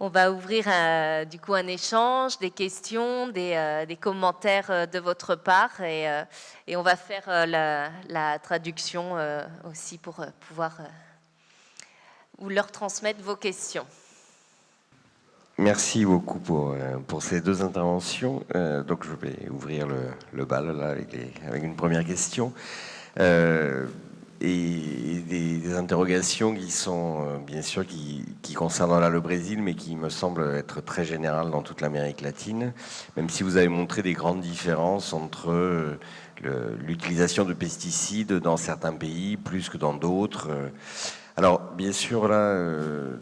On va ouvrir du coup un échange, des questions, des commentaires de votre part et on va faire la traduction aussi pour pouvoir vous leur transmettre vos questions. Merci beaucoup pour ces deux interventions. Donc je vais ouvrir le bal là, avec une première question. Et des interrogations qui sont bien sûr qui concernent là le Brésil, mais qui me semblent être très générales dans toute l'Amérique latine, même si vous avez montré des grandes différences entre l'utilisation de pesticides dans certains pays plus que dans d'autres. Alors, bien sûr, là,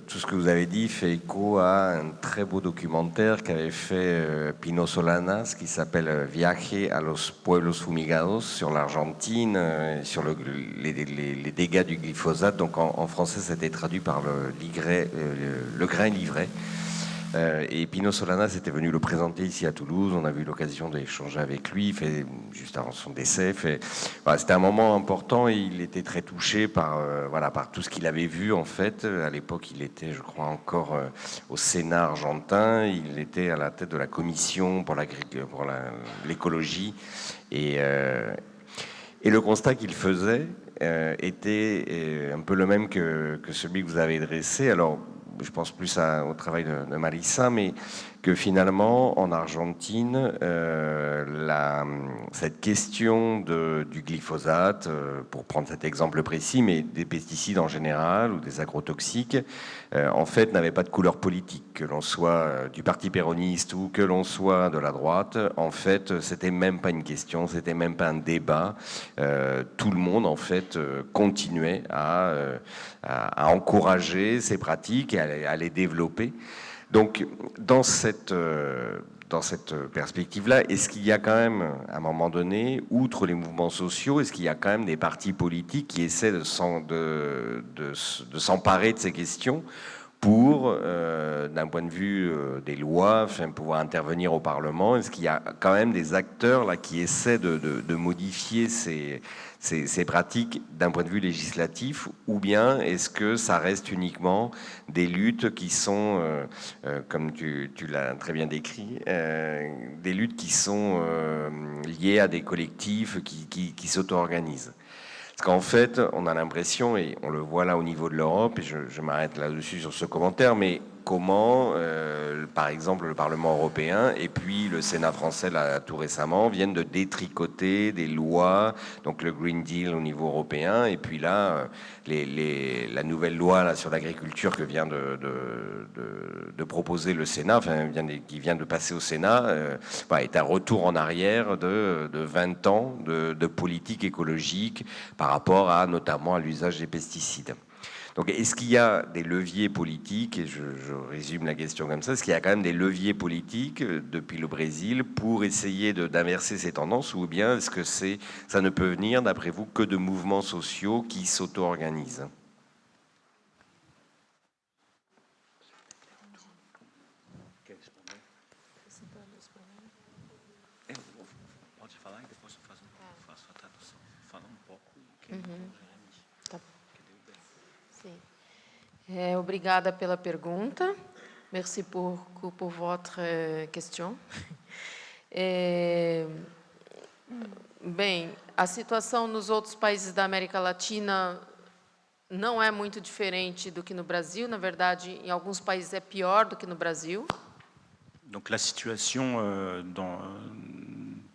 tout ce que vous avez dit fait écho à un très beau documentaire qu'avait fait Pino Solanas, qui s'appelle Viaje a los Pueblos Fumigados, sur l'Argentine, sur les dégâts du glyphosate. Donc, en français, c'était traduit par le grain livré. Et Pino Solanas était venu le présenter ici à Toulouse. On a eu l'occasion d'échanger avec lui, juste avant son décès. Voilà, c'était un moment important et il était très touché par tout ce qu'il avait vu en fait. À l'époque, il était, je crois, encore au Sénat argentin. Il était à la tête de la commission pour l'écologie et le constat qu'il faisait était un peu le même que celui que vous avez dressé. Alors, je pense plus au travail de Marissa, mais que finalement, en Argentine, cette question du glyphosate, pour prendre cet exemple précis, mais des pesticides en général ou des agrotoxiques, en fait, n'avait pas de couleur politique, que l'on soit du parti péroniste ou que l'on soit de la droite. En fait, c'était même pas une question, c'était même pas un débat. Tout le monde, en fait, continuait à encourager ces pratiques et à les développer. Donc, dans cette perspective-là, est-ce qu'il y a quand même, à un moment donné, outre les mouvements sociaux, est-ce qu'il y a quand même des partis politiques qui essaient de s'emparer de ces questions pour, d'un point de vue des lois, pouvoir intervenir au Parlement? Est-ce qu'il y a quand même des acteurs là qui essaient de modifier ces pratiques d'un point de vue législatif, ou bien est-ce que ça reste uniquement des luttes qui sont, comme tu l'as très bien décrit, des luttes qui sont liées à des collectifs qui s'auto-organisent? Parce qu'en fait, on a l'impression, et on le voit là au niveau de l'Europe, et je m'arrête là-dessus sur ce commentaire, mais comment, par exemple, le Parlement européen et puis le Sénat français, là, tout récemment, viennent de détricoter des lois, donc le Green Deal au niveau européen, et puis là, la nouvelle loi là, sur l'agriculture que vient de proposer le Sénat, qui vient de passer au Sénat, est un retour en arrière de 20 ans de politique écologique par rapport notamment à l'usage des pesticides. Donc, est-ce qu'il y a des leviers politiques, et je résume la question comme ça, est-ce qu'il y a quand même des leviers politiques depuis le Brésil pour essayer d'inverser ces tendances, ou bien est-ce que ça ne peut venir, d'après vous, que de mouvements sociaux qui s'auto-organisent? Obrigada pela pergunta. Merci pour votre question. Bem, a situação nos outros países da América Latina não é muito diferente do que no Brasil. Na verdade, em alguns países é pior do que no Brasil. Donc la situation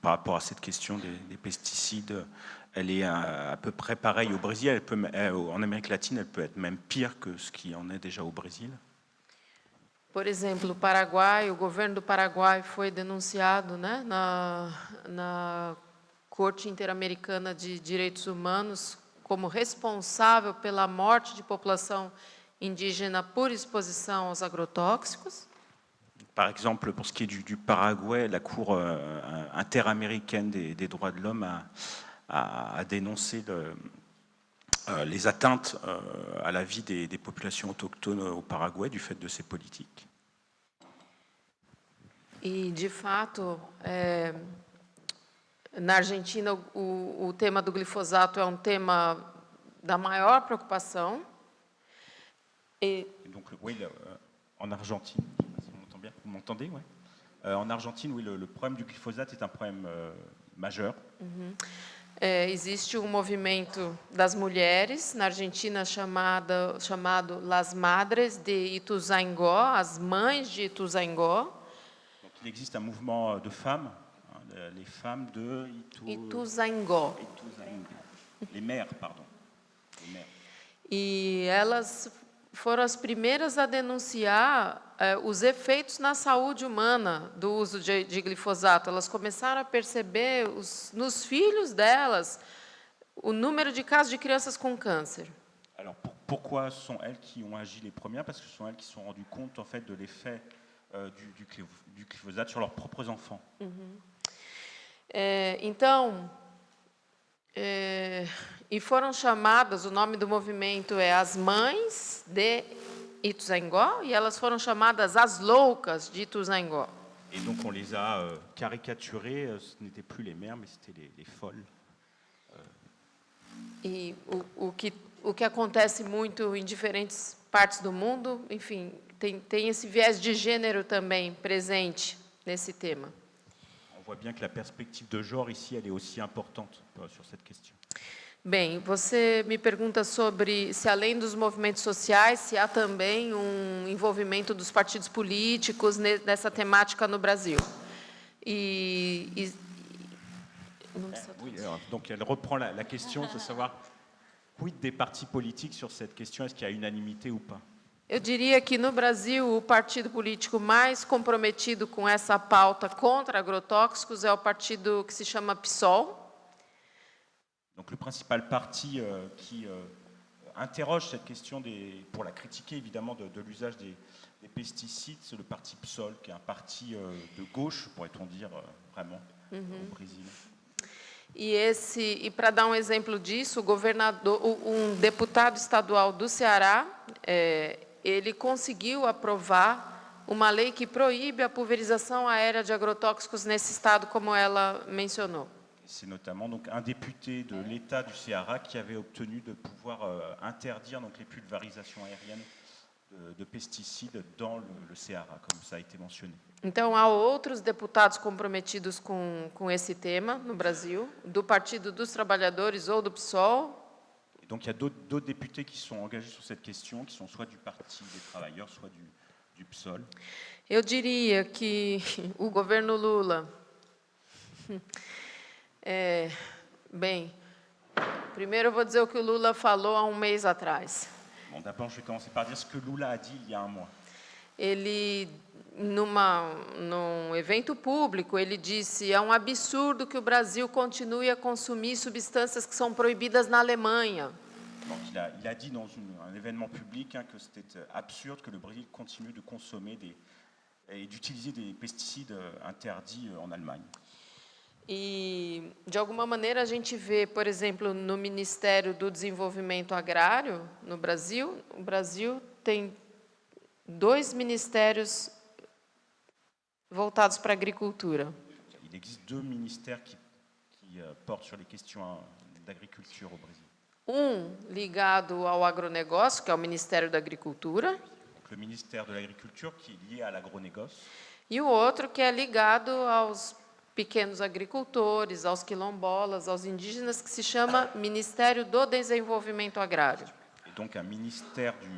par rapport à cette question des pesticides, elle est à peu près pareille au Brésil. En Amérique latine, elle peut être même pire que ce qui en est déjà au Brésil. Por exemplo, o Paraguai, o governo do Paraguai foi denunciado, né, na Corte Interamericana de Direitos Humanos como responsável pela morte de população indígena por exposição aos agrotóxicos. Par exemple, pour ce qui est du Paraguay, la Cour interaméricaine des droits de l'homme a dénoncé les atteintes à la vie des populations autochtones au Paraguay du fait de ces politiques. E, de fato, na Argentina, o tema do glifosato é um tema da maior preocupação. Donc, oui, En Argentine, vous m'entendez, ouais. En Argentine, oui, le problème du glyphosate est un problème majeur. Existe um movimento das mulheres na Argentina chamado Las Madres de Ituzaingó, as mães de Ituzaingó. Donc, il existe un mouvement de femmes, hein, les femmes de Ituzaingó. Les mères, pardon. Les mères. E elas foram as primeiras a denunciar os efeitos na saúde humana do uso de glifosato. Elas começaram a perceber nos filhos delas o número de casos de crianças com câncer. Alors pourquoi ce sont elles qui ont agi les premières? Parce que ce sont elles qui se sont rendues compte en fait de l'effet du glyphosate sur leurs propres enfants. Então, e foram chamadas, o nome do movimento é As Mães de Ituzaingó, e elas foram chamadas As Loucas de Ituzaingó. Et donc on les a caricaturées, ce n'étaient plus les mères, mais c'était les folles. E o que acontece muito em diferentes partes do mundo, enfim, tem esse viés de gênero também presente nesse tema. On voit bien que la perspective de genre ici, elle est aussi importante sur cette question. Bem, você me pergunta sobre se, além dos movimentos sociais, se há também um envolvimento dos partidos políticos nessa temática no Brasil. Oui, alors, donc elle reprend la question, c'est de savoir quid des partis politiques sur cette question, est-ce qu'il y a unanimité ou pas? Eu diria que no Brasil o partido político mais comprometido com essa pauta contra agrotóxicos é o partido que se chama PSOL. Donc le principal parti qui interroge cette question pour la critiquer évidemment de l'usage des pesticides, c'est le parti PSOL, qui est un parti de gauche, pourrait-on dire vraiment, au Brésil. E para dar um exemplo disso, um deputado estadual do Ceará, ele conseguiu aprovar uma lei que proíbe a pulverização aérea de agrotóxicos nesse estado, como ela mencionou. C'est notamment donc un député de l'État du Ceará qui avait obtenu de pouvoir interdire donc les pulvérisations aériennes de pesticides dans le Ceará, comme ça a été mentionné. Então, há outros deputados comprometidos com esse tema no Brasil, do Partido dos Trabalhadores ou do PSOL. Et donc, il y a d'autres députés qui sont engagés sur cette question, qui sont soit du Parti des Travailleurs, soit du PSOL. Eu diria que o governo Lula... Bem, primeiro eu vou dizer o que o Lula falou há um mês atrás. Bon, d'abord, je vais commencer par dire ce que Lula a dit il y a un mois. Ele, num evento público, ele disse: é um absurdo que o Brasil continue a consumir substâncias que são proibidas na Alemanha. Donc, il a dit dans un événement public que c'était absurde que le Brésil continue de consommer et d'utiliser des pesticides interdits en Allemagne. E, de alguma maneira, a gente vê, por exemplo, no Ministério do Desenvolvimento Agrário, no Brasil, o Brasil tem 2 ministérios voltados para a agricultura. Il existe 2 ministères qui portent sur les questions d'agriculture au Brésil. Um ligado ao agronegócio, que é o Ministério da Agricultura. Donc, le ministère de l'Agriculture, qui est lié à l'agronégoce. E o outro que é ligado aos pequenos agricultores, aos quilombolas, aos indígenas, que se chama Ministério do Desenvolvimento Agrário. Et donc un ministère du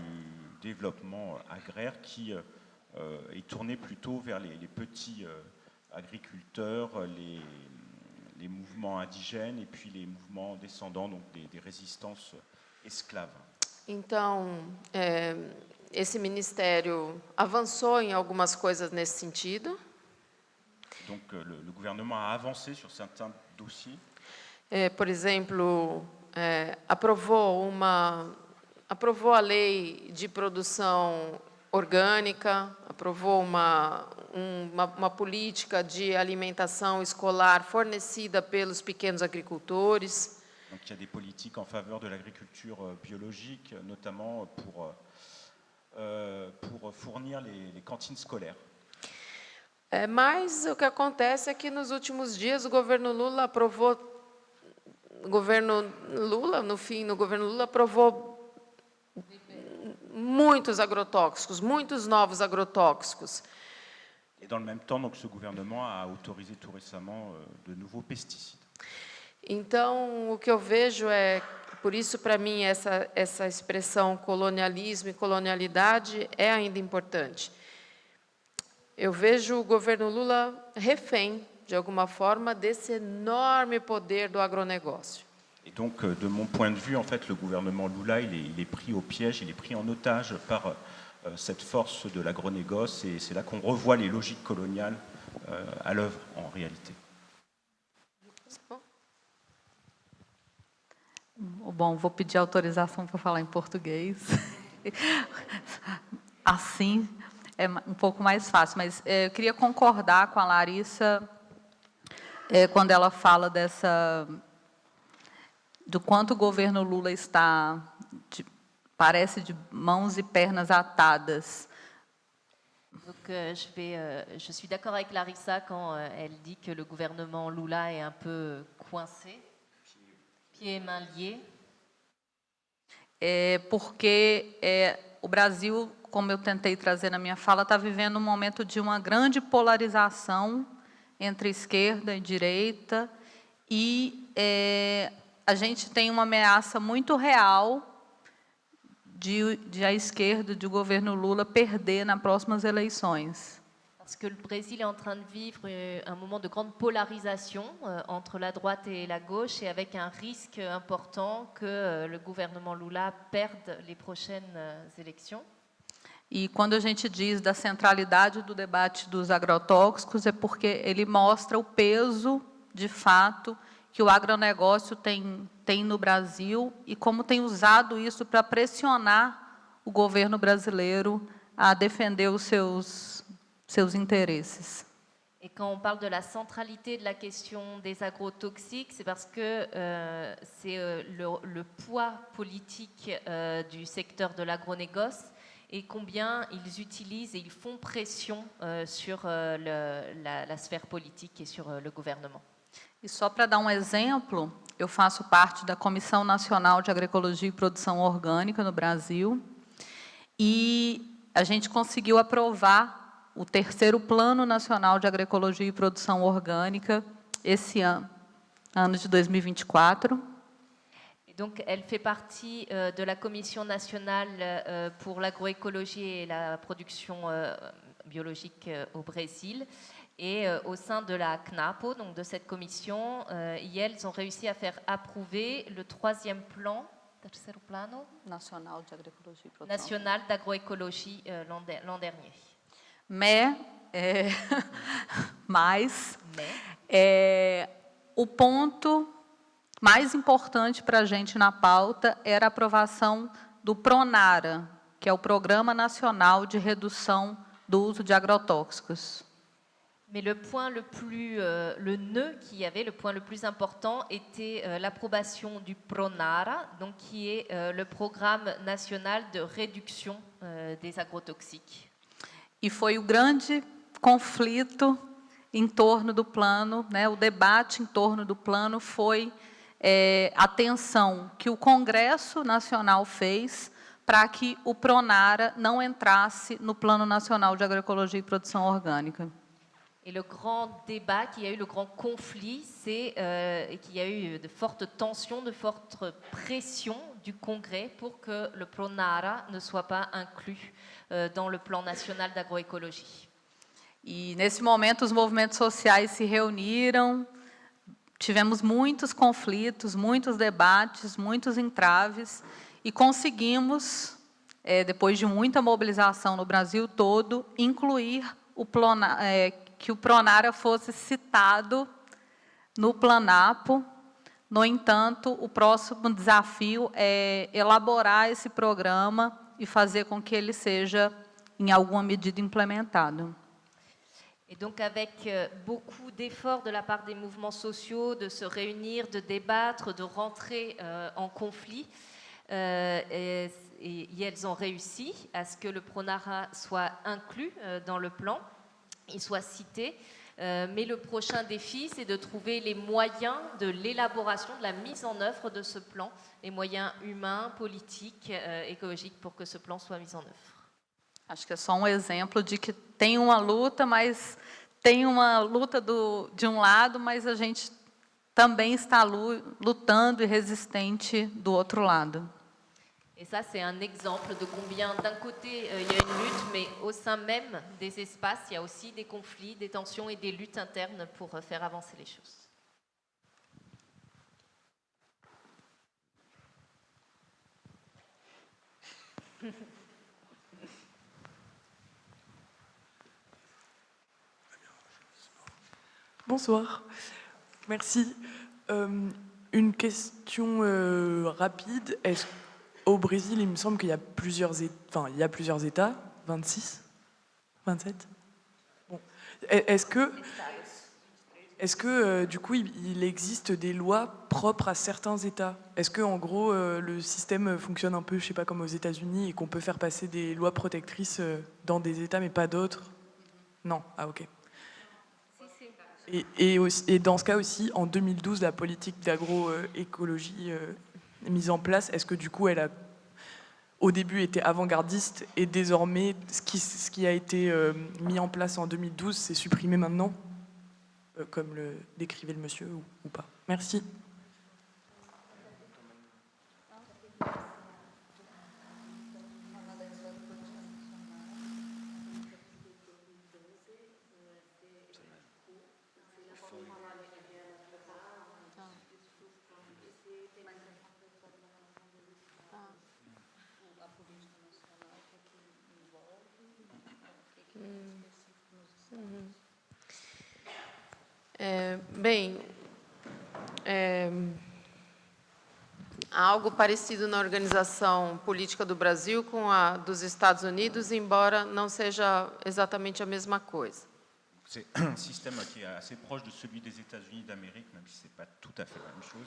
développement agraire qui est tourné plutôt vers les petits agriculteurs, les mouvements indigènes et puis les mouvements descendants donc des résistances esclaves. Então, esse ministério avançou em algumas coisas nesse sentido. Donc le gouvernement a avancé sur certains dossiers. Por exemplo, aprovou a lei de produção orgânica, aprovou uma política de alimentação escolar fornecida pelos pequenos agricultores. Donc il y a des politiques en faveur de l'agriculture biologique, notamment pour fournir les cantines scolaires. Mas o que acontece é que nos últimos dias o governo Lula aprovou muitos agrotóxicos, muitos novos agrotóxicos. Et dans le même temps, donc, ce gouvernement a autorisé tout récemment de nouveaux pesticides. Então, o que eu vejo é, por isso, para mim, essa expressão colonialismo e colonialidade é ainda importante. Eu vejo o governo Lula refém, de alguma forma, desse enorme poder do agronegócio. Et donc, de mon point de vue, en fait, le gouvernement Lula, il est pris au piège, il est pris en otage par cette force de l'agronégoce, et c'est là qu'on revoit les logiques coloniales à l'œuvre, en réalité. Bom, vou pedir autorização para falar em português. Assim é um pouco mais fácil, mas eu queria concordar com a Larissa quando ela fala do quanto o governo Lula está, parece, de mãos e pernas atadas. Donc, je suis d'accord avec Larissa quand elle dit que le gouvernement Lula est un peu coincé, pieds et mains liés. Porque o Brasil, como eu tentei trazer na minha fala, está vivendo um momento de uma grande polarização entre esquerda e direita, e a gente tem uma ameaça muito real de a esquerda, de o governo Lula perder nas próximas eleições. Parce que le Brésil est en train de vivre un moment de grande polarisation entre la droite et la gauche, et avec un risque important que le gouvernement Lula perde les prochaines élections. E quando a gente diz da centralidade do debate dos agrotóxicos, é porque ele mostra o peso, de fato, que o agronegócio tem no Brasil e como tem usado isso para pressionar o governo brasileiro a defender os seus interesses. Et quand on parle de la centralité de la question des agrotoxiques, c'est parce que c'est le poids politique du secteur de l'agronégoce et combien ils utilisent et ils font pression sur la sphère politique et sur le gouvernement. E só para dar um exemplo, eu faço parte da Comissão Nacional de Agroecologia e Produção Orgânica no Brasil, e a gente conseguiu aprovar o terceiro Plano Nacional de Agroecologia e Produção Orgânica esse ano de 2024. Et donc, elle fait partie de la Commission nationale pour l'agroécologie et la production biologique au Brésil. Et au sein de la CNAPO, donc de cette commission, elles ont réussi à faire approuver le troisième plan, terceiro plano Nacional de Agroecologia e Produção. national d'agroécologie l'an dernier. Mas o ponto mais importante para a gente na pauta era a aprovação do PRONARA, que é o Programa Nacional de Redução do Uso de Agrotóxicos. Mais le point le plus, le nœud qu'il y avait, le point le plus important, était l'approbation du PRONARA, donc qui est le Programme national de réduction des agrotoxiques. E foi o grande conflito em torno do plano, né? O debate em torno do plano foi a tensão que o Congresso Nacional fez para que o PRONARA não entrasse no Plano Nacional de Agroecologia e Produção Orgânica. Et le grand débat, qu'il y a eu, le grand conflit, c'est qu'il y a eu de fortes tensions, de fortes pressions du Congrès pour que le PRONARA ne soit pas inclus dans le plan national d'agroécologie. E nesse momento os movimentos sociais se reuniram, tivemos muitos conflitos, muitos debates, muitos entraves, e conseguimos, depois de muita mobilização no Brasil todo, incluir que o PRONARA fosse citado no Planapo. No entanto, o próximo desafio é elaborar esse programa e fazer com que ele seja, em alguma medida, implementado. Et donc avec beaucoup d'efforts de la part des mouvements sociaux, de se réunir, de débattre, de rentrer en conflit, et elles ont réussi à ce que le PRONARA soit inclus dans le plan, il soit cité. Mais le prochain défi, c'est de trouver les moyens de l'élaboration, de la mise en œuvre de ce plan, les moyens humains, politiques, écologiques, pour que ce plan soit mis en œuvre. Acho que é só exemplo de que tem uma luta, mas tem uma luta de lado, mas a gente também está lutando e resistente do outro lado. Et ça, c'est un exemple de combien, d'un côté, il y a une lutte, mais au sein même des espaces, il y a aussi des conflits, des tensions et des luttes internes pour faire avancer les choses. Bonsoir, merci. Une question rapide. Au Brésil, il me semble qu'il y a plusieurs États, 26, 27. Bon. Est-ce que du coup, il existe des lois propres à certains États? Est-ce que, en gros, le système fonctionne un peu, je sais pas, comme aux États-Unis, et qu'on peut faire passer des lois protectrices dans des États, mais pas d'autres? Non. Ah, ok. Et dans ce cas aussi, en 2012, la politique d'agroécologie mise en place, est-ce que du coup, elle a au début été avant-gardiste et désormais, ce qui a été mis en place en 2012, c'est supprimé maintenant, comme le décrivait le monsieur, ou pas? Merci. Algo parecido na organização política do Brasil com a dos Estados Unidos, embora não seja exatamente a mesma coisa. C'est un système qui est assez proche de celui des États-Unis d'Amérique, même si ce n'est pas tout à fait la même chose.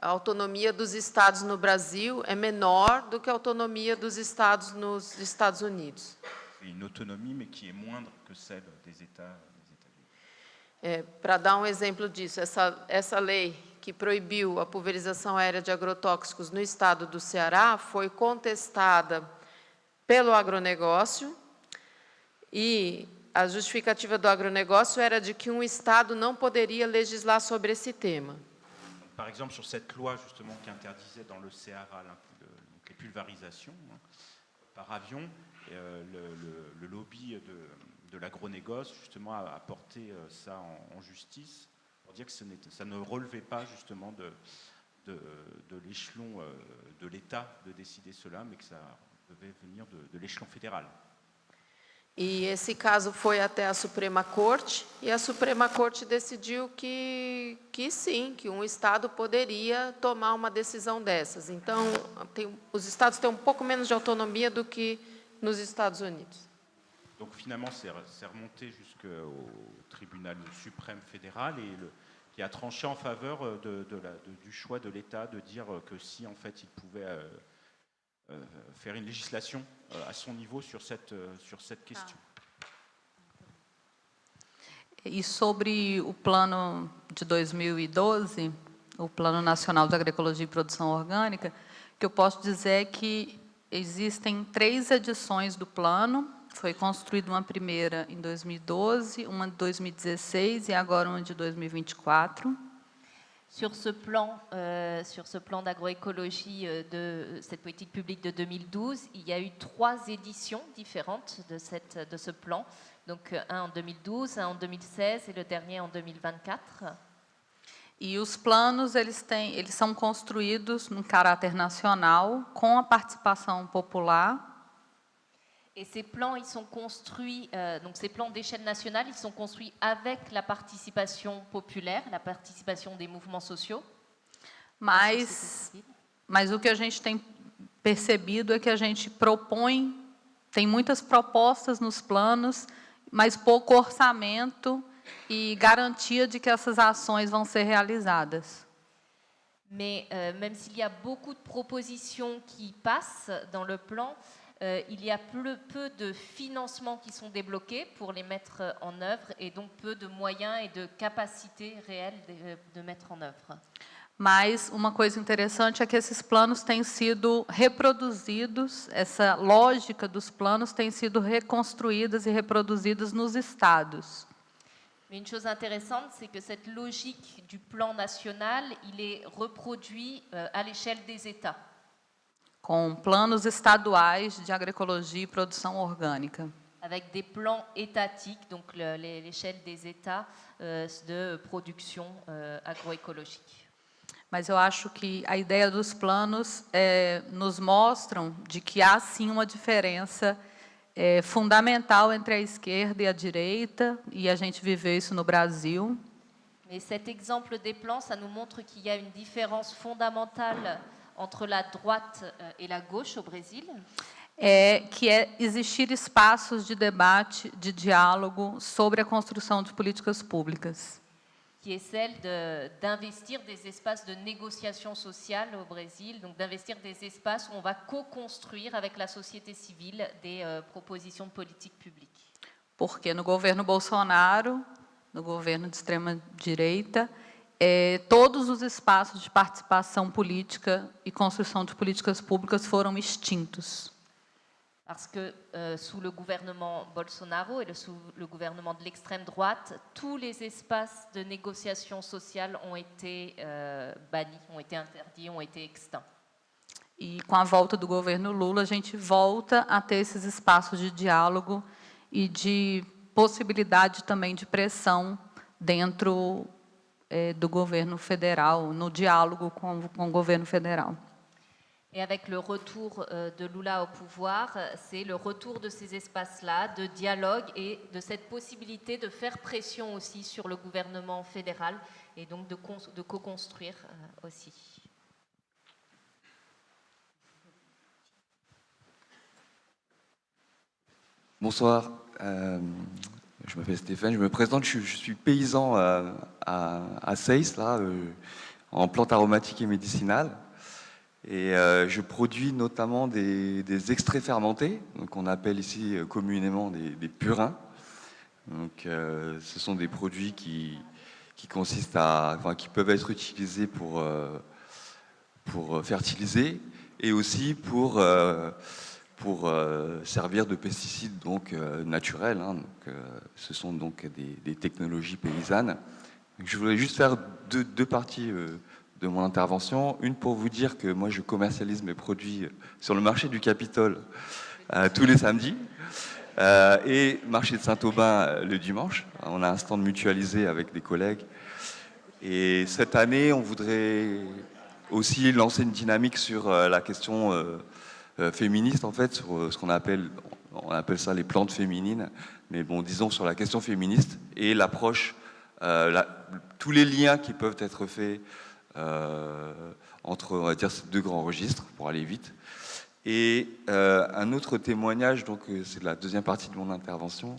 A autonomia dos estados no Brasil é menor do que a autonomia dos estados nos Estados Unidos. C'est une autonomie, mais qui est moindre que celle des États. Para dar exemplo disso, essa lei que proibiu a pulverização aérea de agrotóxicos no estado do Ceará foi contestada pelo agronegócio e a justificativa do agronegócio era de que estado não poderia legislar sobre esse tema. Par exemple, sur cette loi justement qui interdisait dans le Ceará les pulvérisations par avion, le lobby de l'agronégoce justement a porté ça en justice pour dire que ça ne relevait pas justement de l'échelon de l'État de décider cela, mais que ça devait venir de l'échelon fédéral. E esse caso foi até a Suprema Corte, e a Suprema Corte decidiu que sim, que estado poderia tomar uma decisão dessas. Então, os estados têm pouco menos de autonomia do que nos Estados Unidos. Donc finalement, c'est remonté jusqu'au tribunal suprême fédéral et qui a tranché en faveur du choix de l'État de dire que si en fait il pouvait faire une législation à son niveau sur cette question. E sobre o plano de 2012, o Plano Nacional de Agroecologia e Produção Orgânica, o que eu posso dizer é que existem 3 edições do plano. Foi construída uma primeira em 2012, uma de 2016 e agora uma de 2024. Sur ce plan d'agroécologie de cette politique publique de 2012, il y a eu 3 éditions différentes de ce plan. Donc un en 2012, un en 2016 et le dernier en 2024. E os planos eles são construídos num caráter nacional com a participação popular. Et ces plans, ils sont construits, donc ces plans d'échelle nationale, ils sont construits avec la participation populaire, la participation des mouvements sociaux. Mas o que a gente tem percebido é que a gente propõe, tem muitas propostas nos planos, mas pouco orçamento e garantia de que essas ações vão ser realizadas. Mais même s'il y a beaucoup de propositions qui passent dans le plan, il y a peu de financements qui sont débloqués pour les mettre en œuvre et donc peu de moyens et de capacités réelles de mettre en œuvre. Mas uma coisa interessante é que esses planos têm sido reproduzidos, essa lógica dos planos tem sido reconstruídas e reproduzidas nos estados. Mais une chose intéressante, c'est que cette logique du plan national, il est reproduit à l'échelle des États. Com planos estaduais de agroecologia e produção orgânica. Avec des plans étatiques, donc l'échelle des États de production agroécologique. Mas eu acho que a ideia dos planos nos mostram de que há sim uma diferença fundamental entre a esquerda e a direita, e a gente viveu isso no Brasil. Mais cet exemple des plans, ça nous montre qu'il y a une différence fondamentale entre la droite et la gauche au Brésil. Que é existir espaços de debate, de diálogo sobre a construção de políticas públicas. Qui est celle d'investir des espaces de négociation sociale au Brésil, donc d'investir des espaces où on va co-construire avec la société civile des propositions de politique publique. Porque no governo Bolsonaro, no governo de extrema-direita, todos os espaços de participação política e construção de políticas públicas foram extintos. Parce que sous le gouvernement Bolsonaro et sous le gouvernement de l'extrême droite, tous les espaces de négociation sociale ont été bannis, ont été interdits, ont été extincts. E com a volta do governo Lula, a gente volta a ter esses espaços de diálogo e de possibilidade também de pressão dentro do governo federal, no diálogo com o governo federal. Et avec le retour de Lula au pouvoir, c'est le retour de ces espaces-là, de dialogue et de cette possibilité de faire pression aussi sur le gouvernement fédéral et donc de co-construire aussi. Bonsoir, je m'appelle Stéphane, je me présente, je suis paysan à Seyss, là, en plantes aromatiques et médicinales. Et je produis notamment des extraits fermentés, donc on appelle ici communément des purins. Donc, ce sont des produits qui consistent qui peuvent être utilisés pour fertiliser et aussi pour servir de pesticides donc naturels. Donc, ce sont donc des technologies paysannes. Donc, je voulais juste faire deux parties de mon intervention. Une pour vous dire que moi je commercialise mes produits sur le marché du Capitole tous les samedis et marché de Saint-Aubin le dimanche. On a un stand mutualisé avec des collègues. Et cette année, on voudrait aussi lancer une dynamique sur la question féministe, en fait, sur ce qu'on appelle ça les plantes féminines. Mais bon, disons sur la question féministe et l'approche, tous les liens qui peuvent être faits entre, on va dire, ces deux grands registres, pour aller vite. Et un autre témoignage, donc c'est la deuxième partie de mon intervention,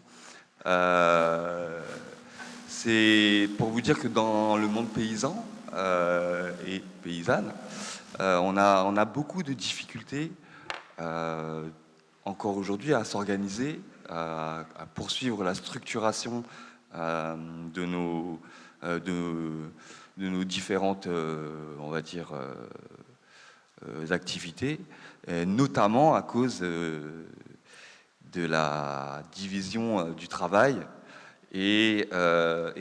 c'est pour vous dire que dans le monde paysan et paysanne, on a beaucoup de difficultés encore aujourd'hui à s'organiser, à poursuivre la structuration de nos différentes, on va dire, activités, notamment à cause de la division du travail et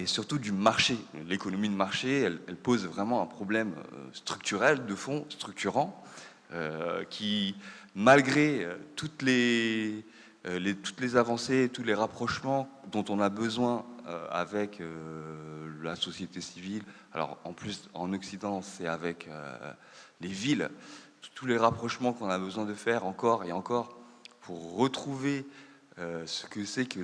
surtout du marché. L'économie de marché, elle pose vraiment un problème structurel, de fond, structurant, qui, malgré toutes les avancées, tous les rapprochements dont on a besoin avec la société civile. Alors en plus en Occident c'est avec les villes, tous les rapprochements qu'on a besoin de faire encore et encore pour retrouver ce que c'est que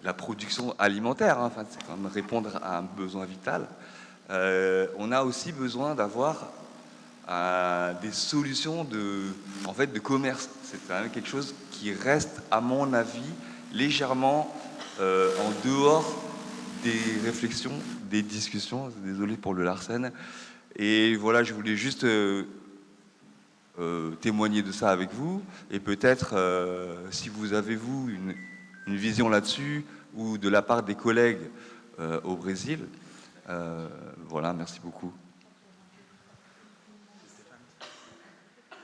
la production alimentaire, hein. Enfin, c'est quand même répondre à un besoin vital. On a aussi besoin d'avoir des solutions de commerce. C'est quand même quelque chose qui reste, à mon avis, légèrement en dehors des réflexions, des discussions. Désolé pour le Larsen. Et voilà, je voulais juste témoigner de ça avec vous, et peut-être si vous avez, vous, une vision là-dessus, ou de la part des collègues au Brésil. Voilà, merci beaucoup.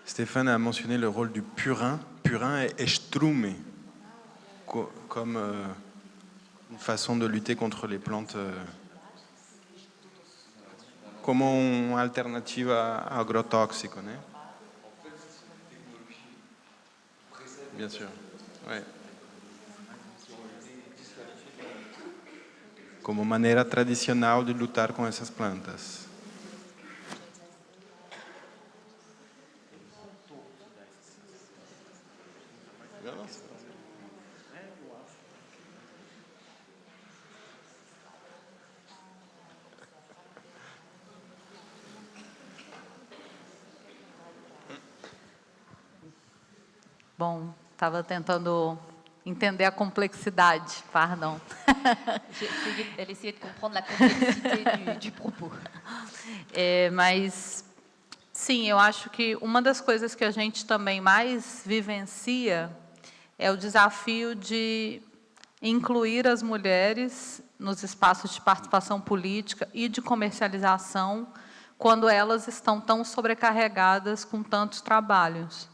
Stéphane a mentionné le rôle du purin. Purin et estrume, comme une façon de lutter contre les plantes, comme une alternative agrotoxique, né? Bien sûr, ouais. Como maneira tradicional de lutar com essas plantas. Bom, estava tentando entender a complexidade, pardon. Elle essayait de comprendre la complexité du propos. Mas, sim, eu acho que uma das coisas que a gente também mais vivencia é o desafio de incluir as mulheres nos espaços de participação política e de comercialização quando elas estão tão sobrecarregadas com tantos trabalhos.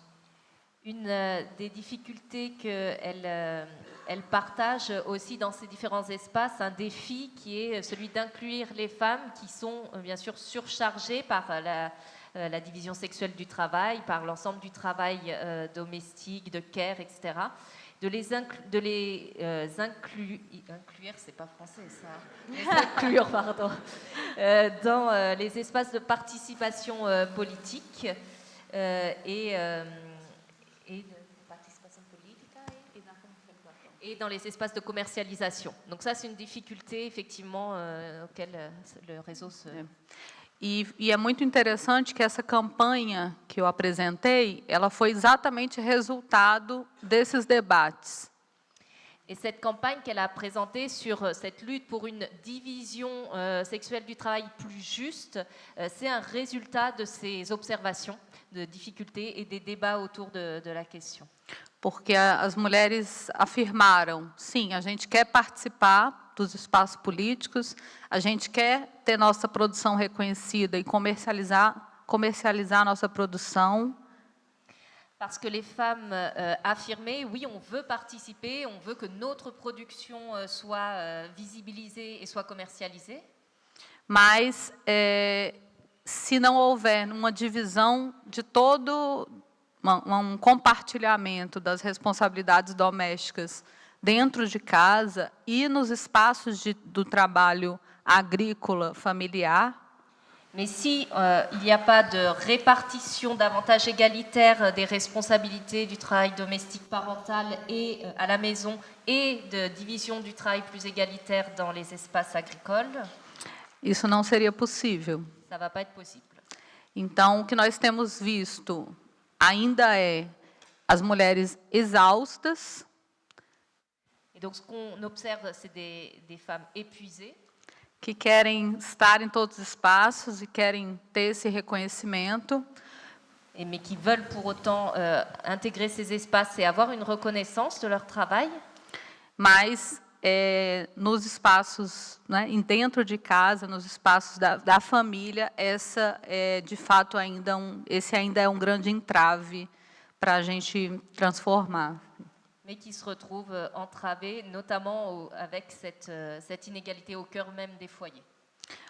Une des difficultés qu'elle partage aussi dans ces différents espaces, un défi qui est celui d'inclure les femmes qui sont bien sûr surchargées par la division sexuelle du travail, par l'ensemble du travail domestique, de care, etc. De les inclure, c'est pas français ça, les inclure, pardon, dans les espaces de participation politique et dans les espaces de commercialisation. Donc ça, c'est une difficulté, effectivement, auquel le réseau se... E é muito interessante que essa campanha que eu apresentei, ela foi exatamente resultado desses debates. Et cette campagne qu'elle a présentée sur cette lutte pour une division sexuelle du travail plus juste, c'est un résultat de ces observations de difficultés et des débats autour de la question. Porque as mulheres afirmaram, sim, a gente quer participar dos espaços políticos, a gente quer ter nossa produção reconhecida e comercializar nossa produção. Parce que les femmes affirmaient, oui, on veut participer, on veut que notre production soit visibilisée et soit commercialisée. Mas, se não houver uma divisão de todo, um compartilhamento das responsabilidades domésticas dentro de casa e nos espaços do trabalho agrícola familiar, mais si il n'y a pas de répartition davantage égalitaire des responsabilités du travail domestique parental et à la maison et de division du travail plus égalitaire dans les espaces agricoles, isso não seria possível. Ça va pas être possible. Então, o que nós temos visto ainda é as mulheres exaustas. Et donc, ce qu'on observe, c'est des femmes épuisées. Que querem estar em todos os espaços e querem ter esse reconhecimento. Mais qui veulent pour autant intégrer ces espaces et avoir une reconnaissance de leur travail. Mas nos espaços, né, dentro de casa, nos espaços da família, essa é de fato esse ainda é um grande entrave para a gente transformar. Mais qui se retrouvent entravés, notamment avec cette inégalité au cœur même des foyers.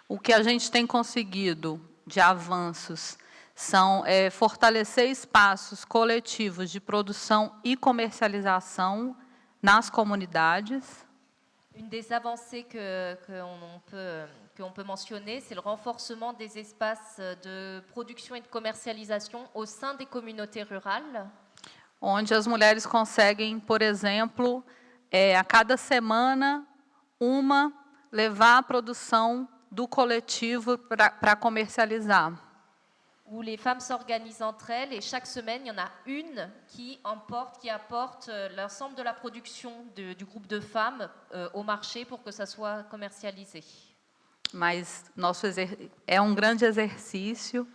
O que a gente tem conseguido de avanços são fortalecer espaços coletivos de produção e comercialização nas comunidades. Une des avancées qu'on peut mentionner, c'est le renforcement des espaces de production et de commercialisation au sein des communautés rurales. Onde as mulheres conseguem, por exemplo, a cada semana, levar a produção do coletivo para comercializar. Où les femmes s'organisent entre elles et chaque semaine, il y en a une qui apporte l'ensemble de la production du groupe de femmes au marché pour que ça soit commercialisé. Mas é um grande exercício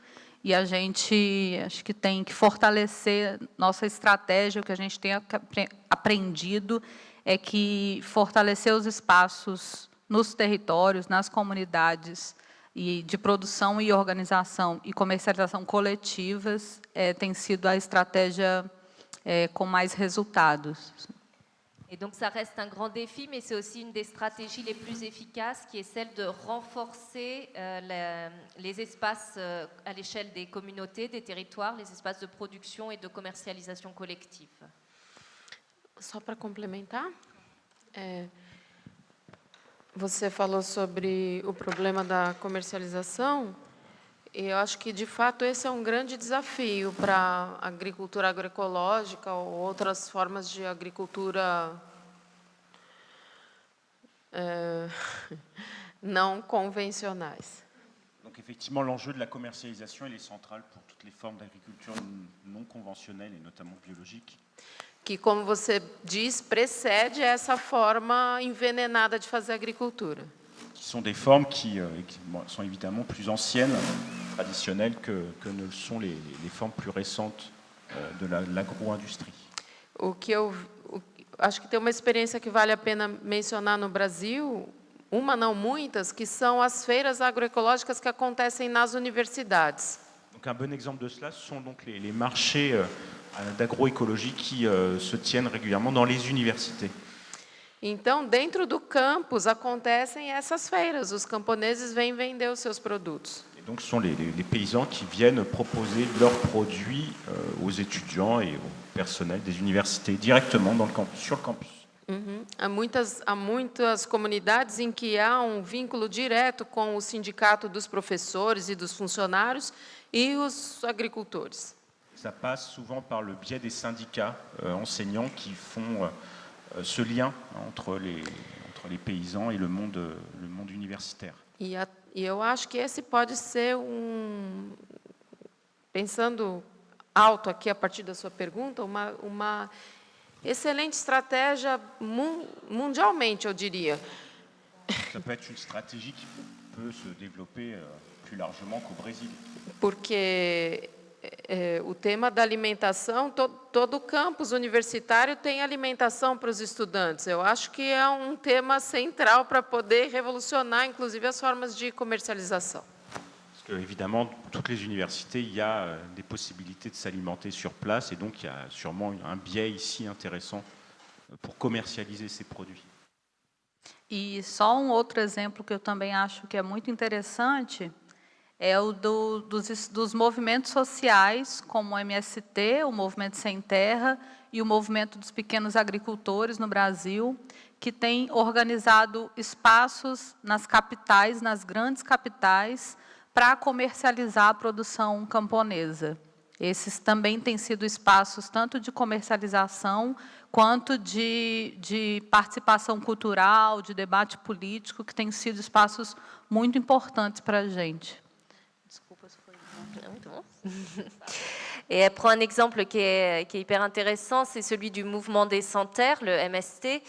E a gente, acho que tem que fortalecer nossa estratégia. O que a gente tem aprendido é que fortalecer os espaços nos territórios, nas comunidades, e de produção e organização e comercialização coletivas tem sido a estratégia com mais resultados. Et donc ça reste un grand défi, mais c'est aussi une des stratégies les plus efficaces, qui est celle de renforcer les espaces à l'échelle des communautés, des territoires, les espaces de production et de commercialisation collective. Só para complementar, você falou sobre o problema da comercialização, e eu acho que, de fato, esse é um grande desafio para a agricultura agroecológica ou outras formas de agricultura não convencionais. Donc effectivement, l'enjeu de la commercialisation il est central pour toutes les formes d'agriculture non conventionnelle et notamment biologique. Que, como você diz, precede essa forma envenenada de fazer agricultura. Qui sont des formes qui sont évidemment plus anciennes, traditionnelles, que ne sont les formes plus récentes de l'agro-industrie. O que eu acho que tem uma experiência que vale a pena mencionar no Brasil, uma não muitas, que são as feiras agroecológicas que acontecem nas universidades. Donc un bon exemple de cela, ce sont donc les marchés d'agroécologie qui se tiennent régulièrement dans les universités. Então, dentro do campus acontecem essas feiras, os camponeses vêm vender os seus produtos. Et donc ce sont les paysans qui viennent proposer leurs produits aux étudiants et au personnel des universités directement dans le campus, sur le campus. Há muitas comunidades em que há um vínculo direto com o sindicato dos professores e dos funcionários e os agricultores. Ça passe souvent par le biais des syndicats enseignants qui font ce lien entre les paysans et le monde universitaire. E eu acho que esse pode ser pensando alto aqui a partir da sua pergunta, uma excelente estratégia mundialmente, eu diria. Ça peut être une stratégie qui peut se développer plus largement qu'au Brésil. Porque o tema da alimentação, todo o campus universitário tem alimentação para os estudantes. Eu acho que é um tema central para poder revolucionar, inclusive, as formas de comercialização. Parce que, évidemment, toutes les universités, il y a des possibilités de s'alimenter sur place, et donc il y a sûrement un biais ici intéressant pour commercialiser ces produits. E só um outro exemplo que eu também acho que é muito interessante é o dos movimentos sociais, como o MST, o Movimento Sem Terra, e o Movimento dos Pequenos Agricultores no Brasil, que tem organizado espaços nas capitais, nas grandes capitais, para comercializar a produção camponesa. Esses também têm sido espaços tanto de comercialização quanto de participação cultural, de debate político, que têm sido espaços muito importantes para a gente. Et elle prend un exemple qui est hyper intéressant, c'est celui du mouvement des Sans-Terre, le MST,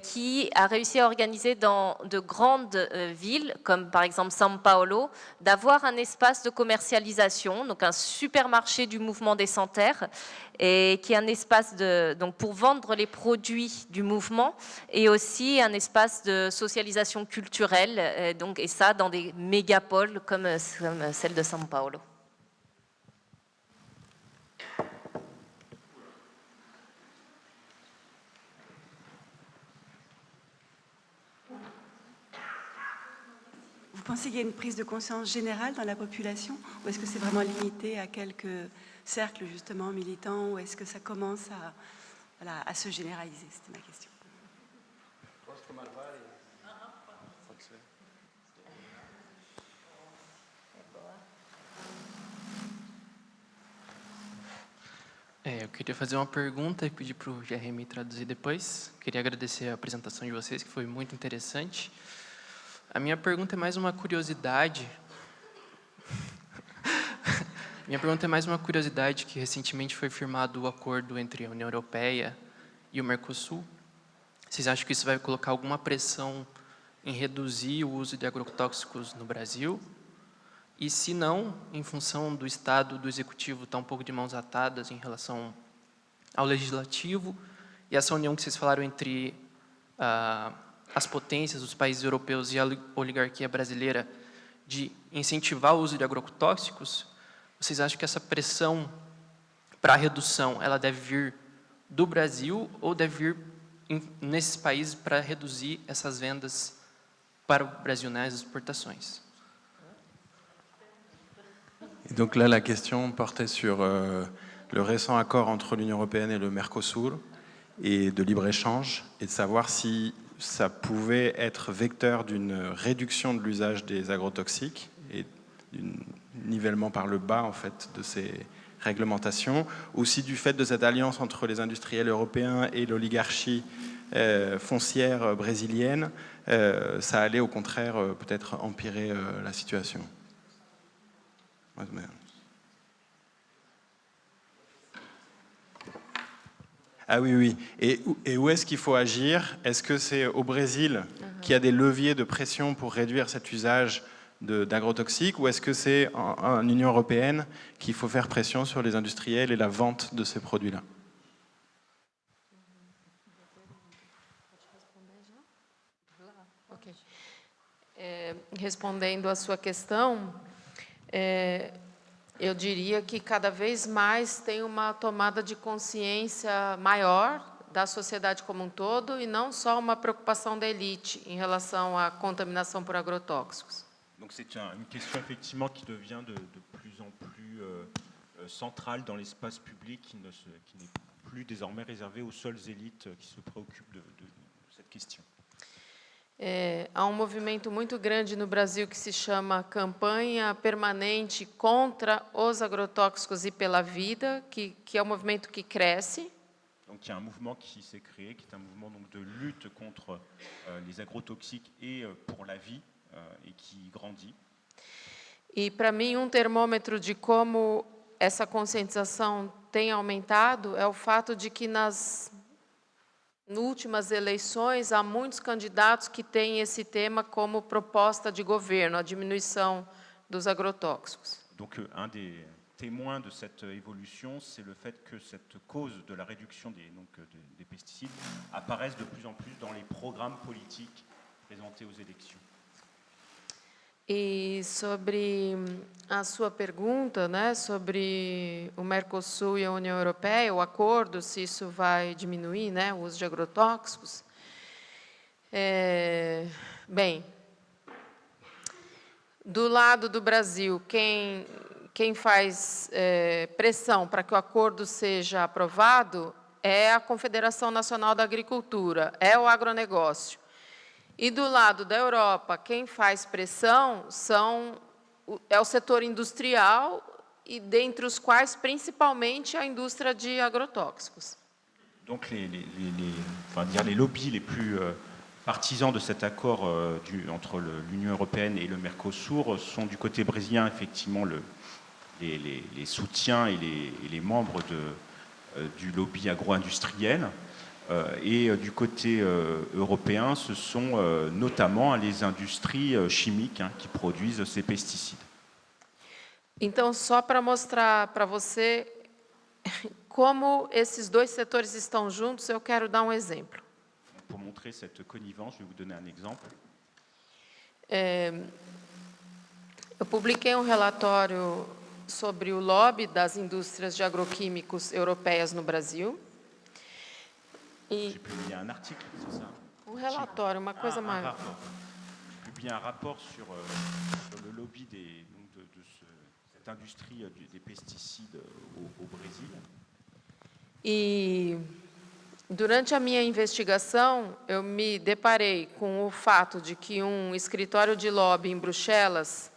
qui a réussi à organiser dans de grandes villes, comme par exemple São Paulo, d'avoir un espace de commercialisation, donc un supermarché du mouvement des Sans-Terre, et qui est un espace donc pour vendre les produits du mouvement, et aussi un espace de socialisation culturelle, et ça dans des mégapoles comme celle de São Paulo. Vous pensez qu'il y a une prise de conscience générale dans la population, ou est-ce que c'est vraiment limité à quelques cercles justement militants, ou est-ce que ça commence à se généraliser? C'était ma question. Eu queria fazer uma pergunta e pedir para o Jeremy traduzir depois. Queria agradecer a apresentação de vocês, que foi muito interessante. A minha pergunta é mais uma curiosidade. Minha pergunta é mais uma curiosidade que recentemente foi firmado o acordo entre a União Europeia e o Mercosul. Vocês acham que isso vai colocar alguma pressão em reduzir o uso de agrotóxicos no Brasil? E se não, em função do Estado, do Executivo estar um pouco de mãos atadas em relação ao Legislativo, e essa união que vocês falaram entre as potências, os países europeus e a oligarquia brasileira, de incentivar o uso de agrotóxicos, vocês acham que essa pressão para a redução, ela deve vir do Brasil ou deve vir nesses países para reduzir essas vendas para o Brasil, né, as exportações? Et donc là, la question portait sur le récent accord entre l'Union européenne et le Mercosur et de libre-échange, et de savoir si ça pouvait être vecteur d'une réduction de l'usage des agrotoxiques et d'un nivellement par le bas en fait de ces réglementations, aussi du fait de cette alliance entre les industriels européens et l'oligarchie foncière brésilienne, ça allait au contraire peut-être empirer la situation. Ah oui, oui. Et où est-ce qu'il faut agir? Est-ce que c'est au Brésil qu'il y a des leviers de pression pour réduire cet usage d'agrotoxiques, ou est-ce que c'est en Union européenne qu'il faut faire pression sur les industriels et la vente de ces produits-là? Ok. Respondendo à sua questão, eu diria que cada vez mais tem uma tomada de consciência maior da sociedade como um todo e não só uma preocupação da elite em relação à contaminação por agrotóxicos. Donc c'est une question effectivement qui devient de plus en plus centrale dans l'espace public, qui n'est plus désormais réservée aux seules élites qui se préoccupent de cette question. Há movimento muito grande no Brasil que se chama Campanha Permanente contra os Agrotóxicos e pela Vida, que é um movimento que cresce. Donc il y a un mouvement qui s'est créé, qui est un mouvement donc, de lutte contre les agrotoxiques et pour la vie, et qui grandit. E para mim termômetro de como essa conscientização tem aumentado é o fato de que nas últimas eleições há muitos candidatos que têm esse tema como proposta de governo, a diminuição dos agrotóxicos. Donc un des témoins de cette évolution, c'est le fait que cette cause de la réduction des pesticides apparaisse de plus en plus dans les programmes politiques présentés aux élections. E sobre a sua pergunta, né, sobre o Mercosul e a União Europeia, o acordo, se isso vai diminuir, né, o uso de agrotóxicos. Bem, do lado do Brasil, quem faz pressão para que o acordo seja aprovado é a Confederação Nacional da Agricultura, é o agronegócio. E do lado da Europa, quem faz pressão é o setor industrial, e dentre os quais, principalmente, a indústria de agrotóxicos. Donc les lobbies les plus partisans de cet accord entre l'Union européenne et le Mercosur sont du côté brésilien, effectivement, les soutiens et les membres du lobby agro-industriel. Et du côté européen, ce sont notamment les industries chimiques qui produisent ces pesticides. Então, só para mostrar para você como esses dois setores estão juntos, eu quero dar exemplo. Pour montrer cette connivence, je vais vous donner un exemple. Eu publiquei relatório sobre o lobby das indústrias de agroquímicos europeias no Brasil. J'ai publié un article, c'est ça? Relatório, uma coisa maior. J'ai publié un rapport sur le lobby de cette industrie des pesticides au Brésil. E durante a minha investigação, eu me deparei com o fato de que escritório de lobby em Bruxelas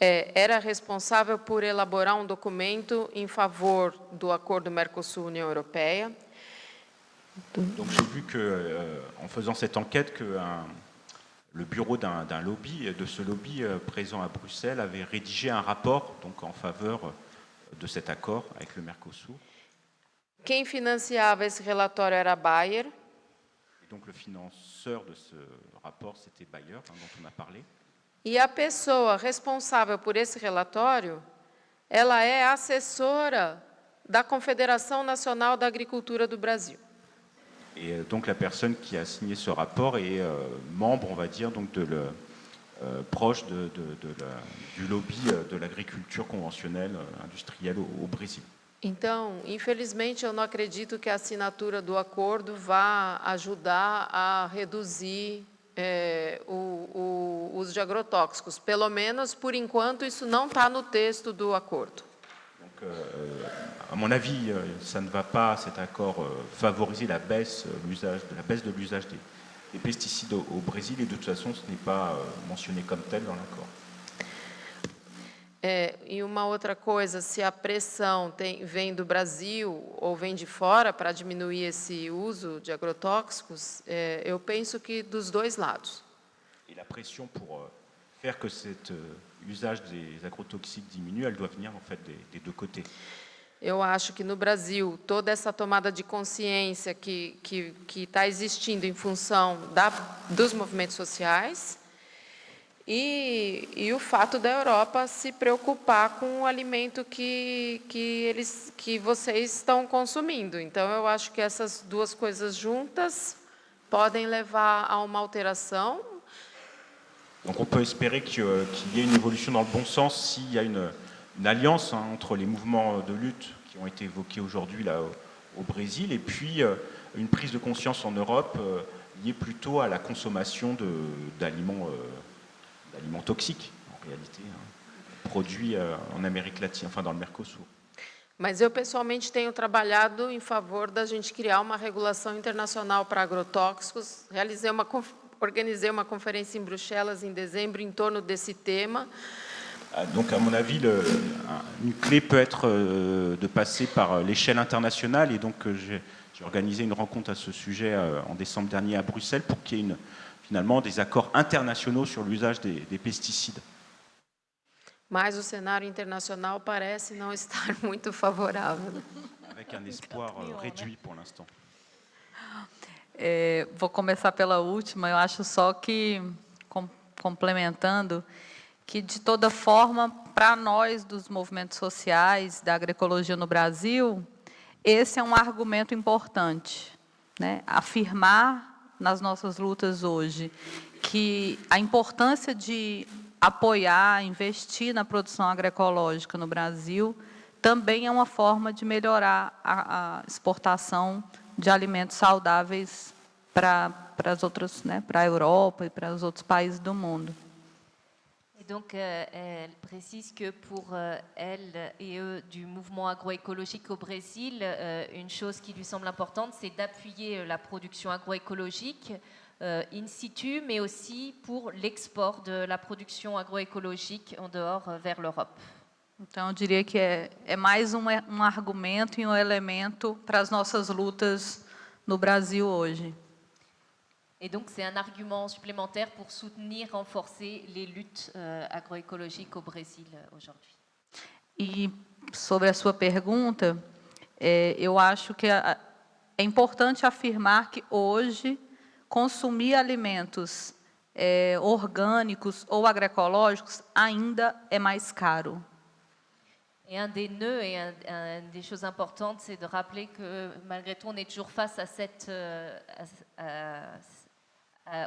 era responsável por elaborar documento em favor do acordo Mercosul-União Europeia. Donc j'ai vu en faisant cette enquête que le bureau d'un lobby, de ce lobby présent à Bruxelles, avait rédigé un rapport donc, en faveur de cet accord avec le Mercosur. Quem financiava esse relatório era a Bayer. Et donc le financeur de ce rapport, c'était Bayer, dont on a parlé. E a pessoa responsável por esse relatório, ela é assessora da Confederação Nacional da Agricultura do Brasil. Et donc la personne qui a signé ce rapport est membre, on va dire, donc proche du lobby de l'agriculture conventionnelle industrielle au Brésil. Então, infelizmente, eu não acredito que a assinatura do acordo vá ajudar a reduzir o uso de agrotóxicos. Pelo menos, por enquanto, isso não está no texto do acordo. Donc, à mon avis, ça ne va pas, cet accord, favoriser la baisse de l'usage des pesticides au Brésil, et de toute façon, ce n'est pas mentionné comme tel dans l'accord. E uma outra coisa, se a pressão vem do Brasil ou vem de fora para diminuir esse uso de agrotóxicos, eu penso que dos dois lados. Et la pression pour faire que cet usage des agrotoxiques diminue, elle doit venir en fait des deux côtés. Eu acho que no Brasil, toda essa tomada de consciência que está existindo em função dos movimentos sociais e o fato da Europa se preocupar com o alimento que vocês estão consumindo. Então, eu acho que essas duas coisas juntas podem levar a uma alteração. Donc on peut espérer qu'il y ait une évolution dans le bon sens s'il y a une alliance entre les mouvements de lutte qui ont été évoqués aujourd'hui là au Brésil et puis une prise de conscience en Europe liée plutôt à la consommation d'aliments toxiques en réalité, produits en Amérique latine, enfin dans le Mercosur. Mas eu pessoalmente tenho trabalhado em favor da gente criar uma regulação internacional para agrotóxicos. Organisei uma conferência em Bruxelas em dezembro em torno desse tema. Donc, à mon avis, une clé peut être de passer par l'échelle internationale. Et donc, j'ai organisé une rencontre à ce sujet en décembre dernier à Bruxelles pour qu'il y ait finalement des accords internationaux sur l'usage des pesticides. Mas o cenário internacional parece não estar muito favorável. Avec un espoir réduit pour l'instant. Vou começar pela última. Eu acho só que, complementando, que, de toda forma, para nós dos movimentos sociais, da agroecologia no Brasil, esse é um argumento importante, né? Afirmar nas nossas lutas hoje que a importância de apoiar, investir na produção agroecológica no Brasil também é uma forma de melhorar a exportação de alimentos saudáveis para as outras, né, para a Europa e para os outros países do mundo. Et donc, elle précise que pour elle et eux du mouvement agroécologique au Brésil, une chose qui lui semble importante, c'est d'appuyer la production agroécologique in situ, mais aussi pour l'export de la production agroécologique en dehors vers l'Europe. Então, eu diria que é mais um argumento e um elemento para as nossas lutas no Brasil hoje. Et donc, c'est un argument supplémentaire pour soutenir, renforcer les luttes agroécologiques au Brésil aujourd'hui. E sobre a sua pergunta, eu acho que é importante afirmar que hoje consumir alimentos orgânicos ou agroecológicos ainda é mais caro. Et un des nœuds et une des choses importantes, c'est de rappeler que malgré tout, on est toujours face à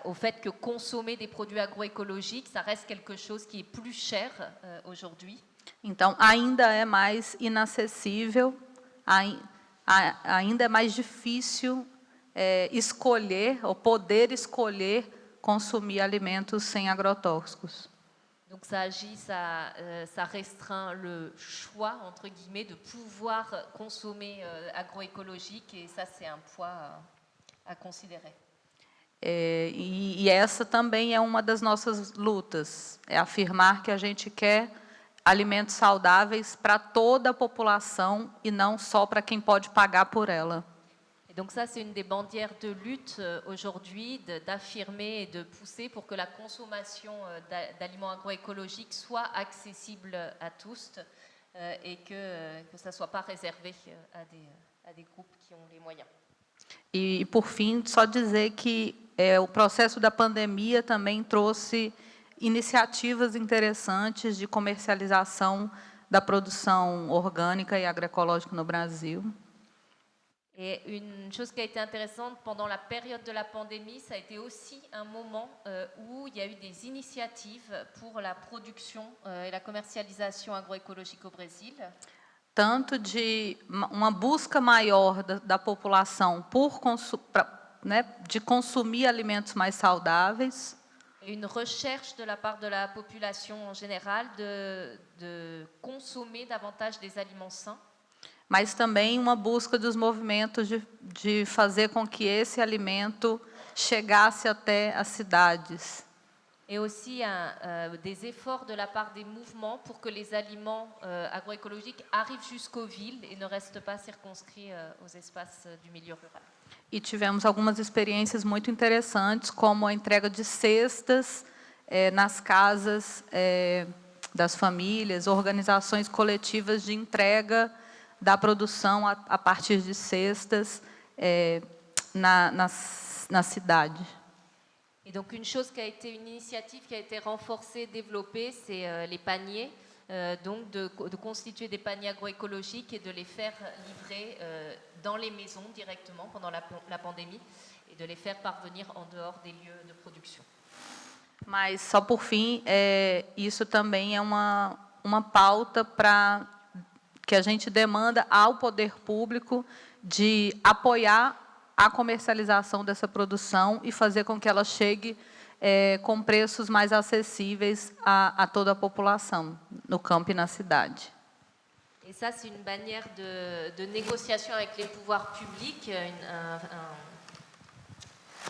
au fait que consommer des produits agroécologiques, ça reste quelque chose qui est plus cher aujourd'hui. Então, ainda é mais inacessível, ainda é mais difícil escolher, ou poder escolher, consumir alimentos sem agrotóxicos. Donc ça agit, ça restreint le choix, entre guillemets, de pouvoir consommer agroécologique, et ça, c'est un poids à considérer. E essa também é uma das nossas lutas, é afirmar que a gente quer alimentos saudáveis para toda a população e não só para quem pode pagar por ela. Donc ça, c'est une des bannières de lutte aujourd'hui, d'affirmer et de pousser pour que la consommation d'aliments agroécologiques soit accessible à tous et que ça ne soit pas réservé à des groupes qui ont les moyens. E, por fim, só dizer que o processo da pandemia também trouxe iniciativas interessantes de comercialização da produção orgânica e agroecológica no Brasil. Et une chose qui a été intéressante pendant la période de la pandémie, ça a été aussi un moment où il y a eu des initiatives pour la production et la commercialisation agroécologique au Brésil. Tanto de uma busca maior da população de consumir alimentos mais saudáveis, Et une recherche de la part de la population en général de consommer davantage des aliments sains. mas também uma busca dos movimentos de fazer com que esse alimento chegasse até as cidades. Et aussi des efforts de la part des mouvements pour que les aliments agroécologiques arrivent jusqu'aux villes et ne restent pas circonscrits aux espaces du milieu rural. E tivemos algumas experiências muito interessantes, como a entrega de cestas nas casas das famílias, organizações coletivas de entrega da produção a partir de cestas na cidade. Et donc une chose qui a été une initiative qui a été renforcée, développée, c'est les paniers, donc de constituer des paniers agroécologiques et de les faire livrer dans les maisons directement pendant la pandémie et de les faire parvenir en dehors des lieux de production. Mas só por fim, isso também é uma pauta que a gente demanda ao poder público de apoiar a comercialização dessa produção e fazer com que ela chegue com preços mais acessíveis a toda a população, no campo e na cidade. Et ça, c'est une manière de négociation avec les pouvoirs publics,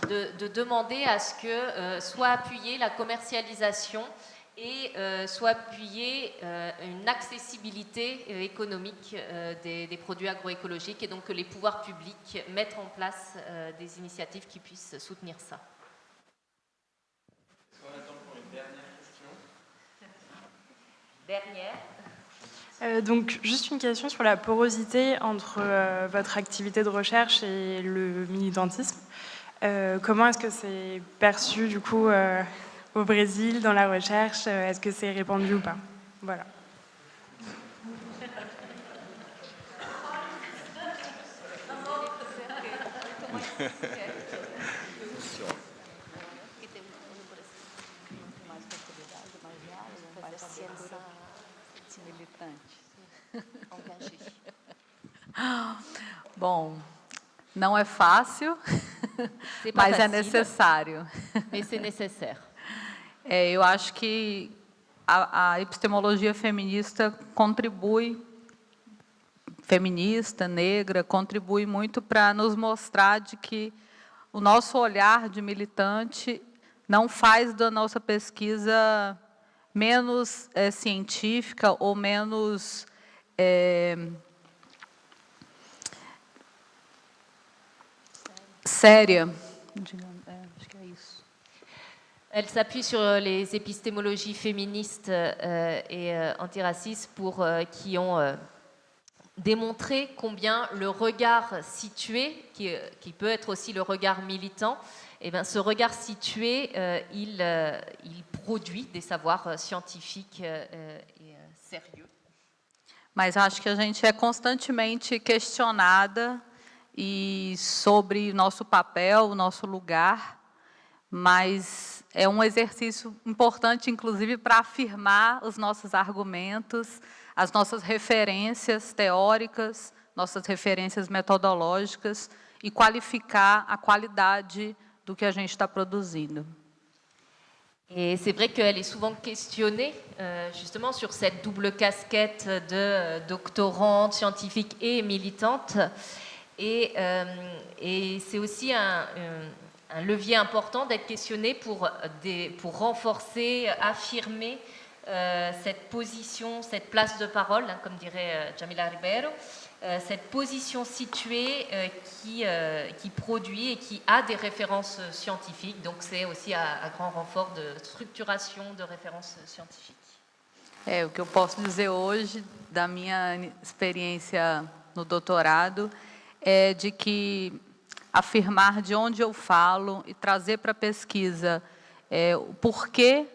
de demander à ce que soit appuyée la commercialisation et soit appuyée une accessibilité économique des produits agroécologiques, et donc que les pouvoirs publics mettent en place des initiatives qui puissent soutenir ça. Est-ce qu'on attend pour une dernière question? Dernière. Donc, juste une question sur la porosité entre votre activité de recherche et le militantisme. Comment est-ce que c'est perçu, du coup, au Brésil, dans la recherche? Est-ce que c'est répandu ou pas? Voilà. Bom, não é fácil, mas é necessário. Mais c'est nécessaire. Eu acho que a epistemologia feminista negra, contribui muito para nos mostrar de que o nosso olhar de militante não faz da nossa pesquisa menos científica ou menos séria. Acho que é isso. Elle s'appuie sur les épistémologies féministes et antiracistes qui ont démontré combien le regard situé, qui peut être aussi le regard militant, ce regard situé, il produit des savoirs scientifiques et sérieux. Mas acho que a gente é constantemente questionada sobre nosso papel, nosso lugar, mas é um exercício importante, inclusive, para afirmar os nossos argumentos, as nossas referências teóricas, nossas referências metodológicas e qualificar a qualidade do que a gente está produzindo. Et c'est vrai qu'elle est souvent questionnée justement sur cette double casquette de doctorante, scientifique et militante. Et c'est aussi un levier important d'être questionné pour renforcer, affirmer cette position, cette place de parole, comme dirait Jamila Ribeiro, cette position située qui produit et qui a des références scientifiques. Donc c'est aussi à grand renfort de structuration de références scientifiques. O que eu posso dizer hoje da minha experiência no doutorado é de que afirmar de onde eu falo e trazer para a pesquisa o porquê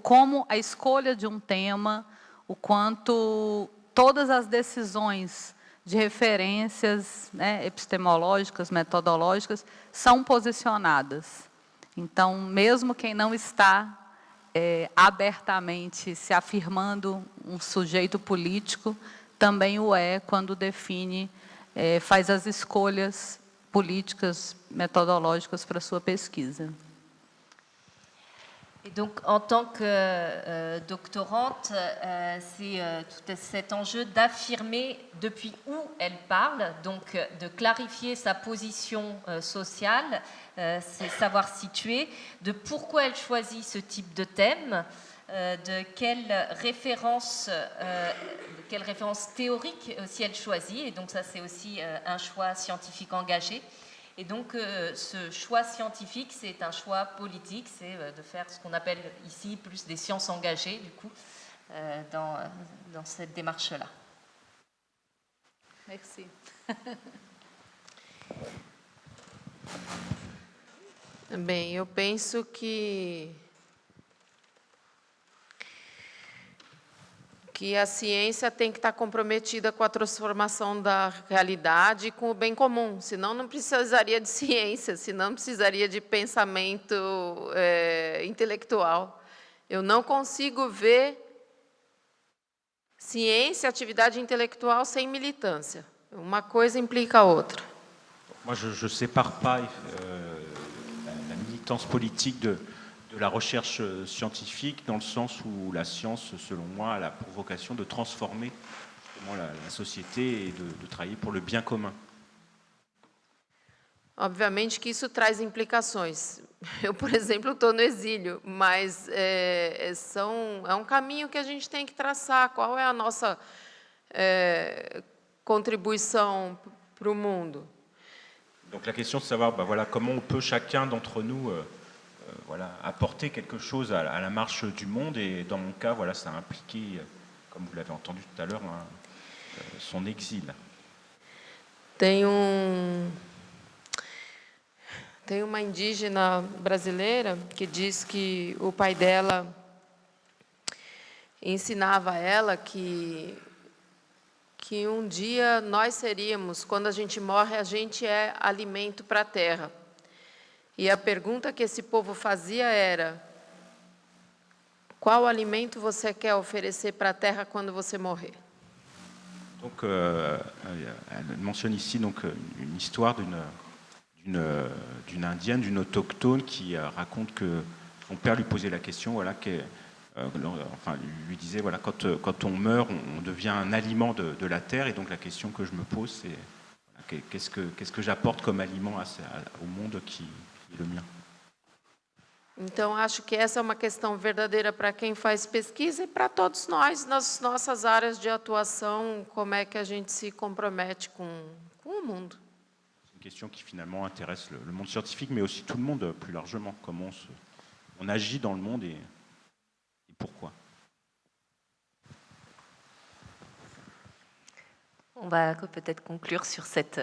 como a escolha de um tema, o quanto todas as decisões de referências, né, epistemológicas, metodológicas, são posicionadas. Então, mesmo quem não está abertamente se afirmando um sujeito político, também o é quando define, faz as escolhas políticas, méthodologiques pour sa pesquisa. Et donc, en tant que doctorante, c'est tout cet enjeu d'affirmer depuis où elle parle, donc de clarifier sa position sociale, c'est savoir situer, de pourquoi elle choisit ce type de thème, de quelle référence théorique aussi elle choisit, et donc ça c'est aussi un choix scientifique engagé. Et donc, ce choix scientifique, c'est un choix politique, c'est de faire ce qu'on appelle ici plus des sciences engagées, du coup, dans cette démarche-là. Merci. Bem, eu penso que a ciência tem que estar comprometida com a transformação da realidade e com o bem comum, senão não precisaria de ciência, senão não precisaria de pensamento intelectual. Eu não consigo ver ciência, atividade intelectual sem militância. Uma coisa implica a outra. Moi, je sépare pas la militance politique de la recherche scientifique, dans le sens où la science, selon moi, a la pour vocation de transformer la société et de travailler pour le bien commun. Obviamente que isso traz implicações. Eu, por exemplo, estou no exílio, mas é um caminho que a gente tem que traçar. Qual é a nossa contribuição para o mundo? Donc la question de savoir voilà, comment on peut chacun d'entre nous apporter quelque chose à la marche du monde, et dans mon cas, voilà, ça a impliqué, comme vous l'avez entendu tout à l'heure, son exil. Tem uma indígena brasileira que diz que o pai dela ensinava a ela que um dia nós seríamos, quando a gente morre, a gente é alimento para a terra. E a pergunta que esse povo fazia era: qual alimento você quer oferecer para a terra quando você morrer? Donc, elle mentionne ici donc une histoire d'une indienne, d'une autochtone, qui raconte que son père lui posait la question, voilà, lui disait, voilà, quand on meurt, on devient un aliment de la terre, et donc la question que je me pose, c'est voilà, qu'est-ce que j'apporte comme aliment au monde qui est le mien. Então, acho que essa é uma questão verdadeira para quem faz pesquisa e para todos nós, nas nossas áreas de atuação, como é que a gente se compromete com o mundo. C'est une question qui finalement intéresse le monde scientifique, mais aussi tout le monde plus largement. Comment on agit dans le monde et pourquoi. On va peut-être conclure sur cette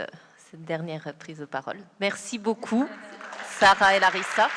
dernière prise de parole. Merci beaucoup, Sarah et Larissa.